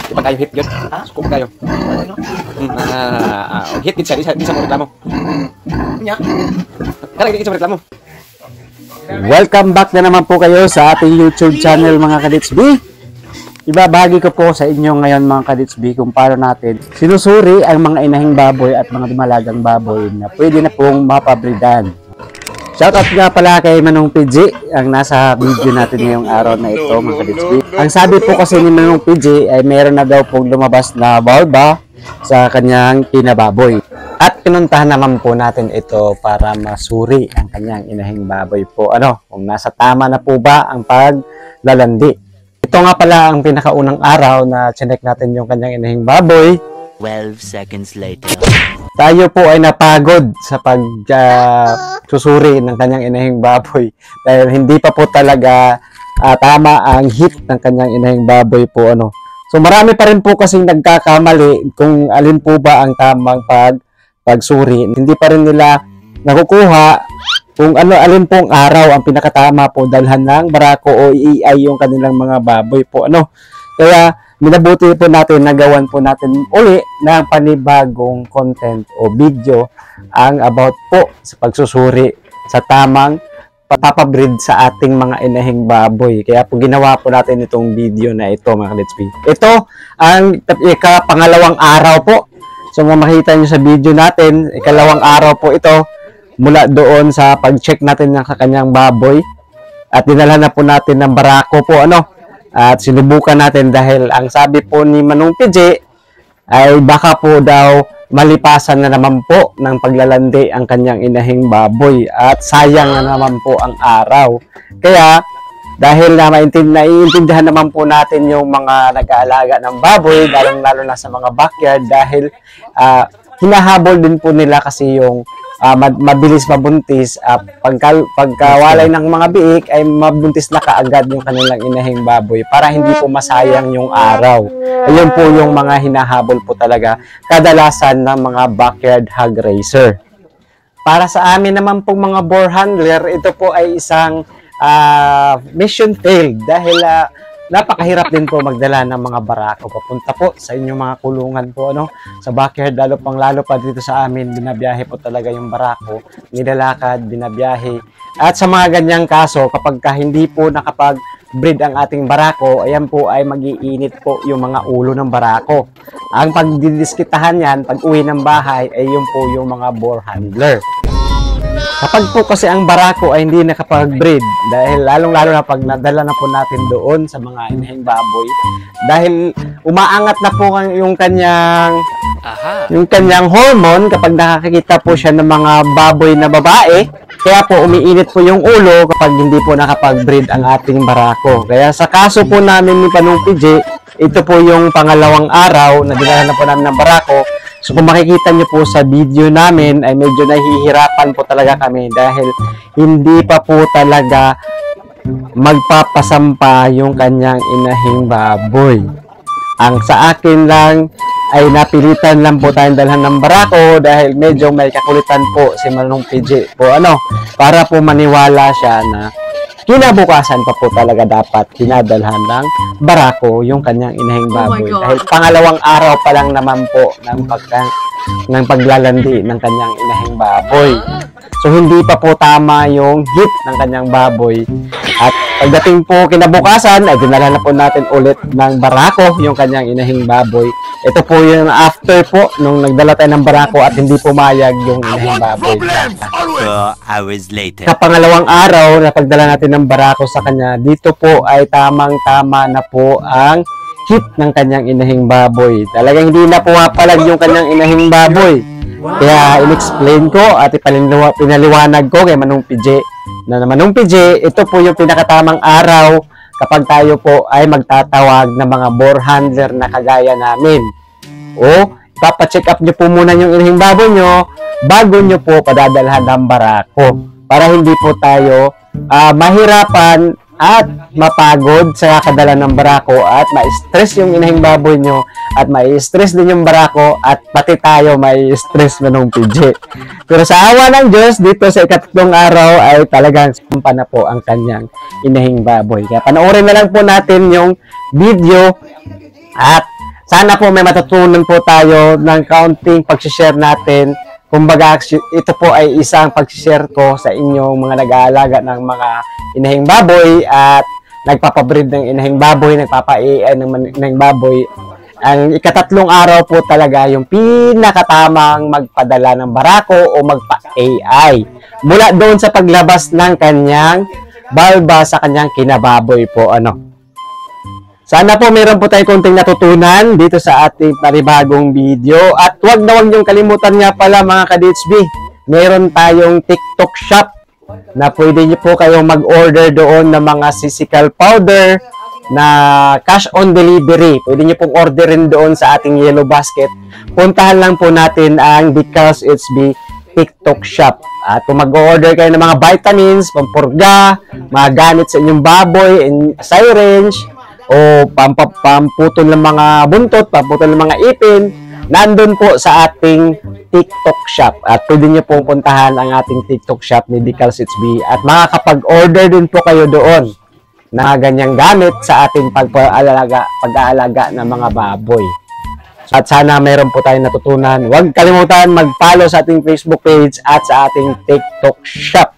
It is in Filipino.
Di ba kayo hit yun? Ha? Sukog kayo. Hit din siya. Di sa mga reklamo. Nya? Karang di sa mga reklamo. Welcome back na naman po kayo sa ating YouTube channel mga Kadits B. Ibabahagi ko po sa inyo ngayon mga Kadits B kung paano natin sinusuri ang mga inahing baboy at mga dumalagang baboy na pwede na pong mapabridan. Shoutout nga pala kay Manong PG ang nasa video natin ngayong araw na ito mga Kadits B. Ang sabi po kasi ni Manong PG ay meron na daw pong lumabas na balba sa kanyang pinababoy. At pinuntahan naman po natin ito para masuri ang kanyang inahing baboy po. Kung nasa tama na po ba ang paglalandi. Ito nga pala ang pinakaunang araw na chinek natin yung kanyang inahing baboy. 12 seconds later. Tayo po ay napagod sa pag-susuri ng kanyang inahing baboy. Dahil hindi pa po talaga tama ang hit ng kanyang inahing baboy po. So marami pa rin po kasing nagkakamali kung alin po ba ang tamang pagsuri. Hindi pa rin nila nakukuha kung alin pong araw ang pinakatama po dalhan ng barako o iay yung kanilang mga baboy po. Kaya minabuti po natin nagawan po natin uli ng panibagong content o video ang about po sa pagsusuri sa tamang papabreed sa ating mga inahing baboy. Kaya po ginawa po natin itong video na ito mga Let's Be. Ito ang pangalawang araw po. So makikita nyo sa video natin, ikalawang araw po ito mula doon sa pag-check natin ng kanyang baboy at dinala na po natin ng barako po at sinubukan natin dahil ang sabi po ni Manong PJ ay baka po daw malipasan na naman po ng paglalandi ang kanyang inahing baboy at sayang na naman po ang araw. Kaya dahil naiintindihan naman po natin yung mga nag-aalaga ng baboy lalo na sa mga backyard dahil hinahabol din po nila kasi yung mabilis mabuntis. Pagkawalay ng mga biik ay mabuntis na kaagad yung kanilang inahing baboy para hindi po masayang yung araw. Ayun po yung mga hinahabol po talaga kadalasan ng mga backyard hog raiser. Para sa amin naman pong mga boar handler, ito po ay isang mission failed dahil napakahirap din po magdala ng mga barako papunta po sa inyong mga kulungan po sa backyard, lalo pa dito sa amin binabiyahe po talaga yung barako, nilalakad, binabiyahe. At sa mga ganyang kaso kapag hindi po nakapag-breed ang ating barako, ayan po ay mag-iinit po yung mga ulo ng barako. Ang pagdidiskitahan yan pag uwi ng bahay ay yun po yung mga boar handler. Kapag po kasi ang barako ay hindi nakapag-breed dahil lalong-lalo na pag nadala na po natin doon sa mga inahing baboy dahil umaangat na po yung kanyang hormone kapag nakakita po siya ng mga baboy na babae, kaya po umiinit po yung ulo kapag hindi po nakapag-breed ang ating barako. Kaya sa kaso po namin ni Panong PJ, ito po yung pangalawang araw na dinala na po namin ng barako. So kung makikita nyo po sa video namin ay medyo nahihirapan po talaga kami dahil hindi pa po talaga magpapasampa yung kanyang inahing baboy. Ang sa akin lang ay napilitan lang po tayong dalhan ng barako dahil medyo may kakulitan po si Manong PJ po para po maniwala siya na kinabukasan pa po talaga dapat dinadalhan ng barako yung kanyang inahing baboy. Dahil pangalawang araw pa lang naman po ng paglalandi ng kanyang inahing baboy. So hindi pa po tama yung hit ng kanyang baboy. At pagdating po kinabukasan, ay dinala na po natin ulit ng barako yung kanyang inahing baboy. Ito po yung after po nung nagdala tayo ng barako at hindi pumayag yung inahing baboy. 4 hours later. Sa pangalawang araw na pagdala natin ng barako sa kanya, dito po ay tamang-tama na po ang hit ng kanyang inahing baboy. Talagang hindi na pumapalag yung kanyang inahing baboy. Kaya in-explain ko at pinaliwanag ko kay Manong PJ na Manong PJ, ito po yung pinakatamang araw kapag tayo po ay magtatawag ng mga boar handler na kagaya namin. O papacheck up nyo po muna yung inahing baboy nyo bago nyo po padadalhan ng barako para hindi po tayo mahirapan at mapagod sa kakadala ng barako at ma-stress yung inahing baboy nyo at ma-stress din yung barako at pati tayo ma-stress Manong PJ. Pero sa awa ng Diyos, dito sa ikatlong araw ay talagang sumpa na po ang kanyang inahing baboy. Kaya panoorin na lang po natin yung video at Sana po may matutunan po tayo ng kaunting pag-share natin. Kumbaga, ito po ay isang pag-share ko sa inyong mga nag-aalaga ng mga inahing baboy at nagpapabreed ng inahing baboy, nagpapa-AN ng inahing baboy. Ang ikatatlong araw po talaga yung pinakatamang magpadala ng barako o magpa-AI. Mula doon sa paglabas ng kanyang balba sa kanyang kinababoy po. Sana po meron po tayong konting natutunan dito sa ating panibagong video. At huwag niyong kalimutan nga pala mga ka-DHB, meron tayong TikTok shop na pwede niyo po kayong mag-order doon ng mga sisical powder na cash on delivery. Pwede niyo pong orderin doon sa ating Yellow Basket. Puntahan lang po natin ang Because It's B TikTok shop. At kung mag-order kayo ng mga vitamins, pampurga, mga gamit sa inyong baboy, syringe, o pamputol ng mga buntot, pamputol ng mga ipin, nandun po sa ating TikTok shop. At pwede nyo pong puntahan ang ating TikTok shop ni Decals HB at makakapag-order din po kayo doon na ganyang gamit sa ating pag-aalaga ng mga baboy. At sana mayroon po tayong natutunan. Huwag kalimutan mag-follow sa ating Facebook page at sa ating TikTok shop.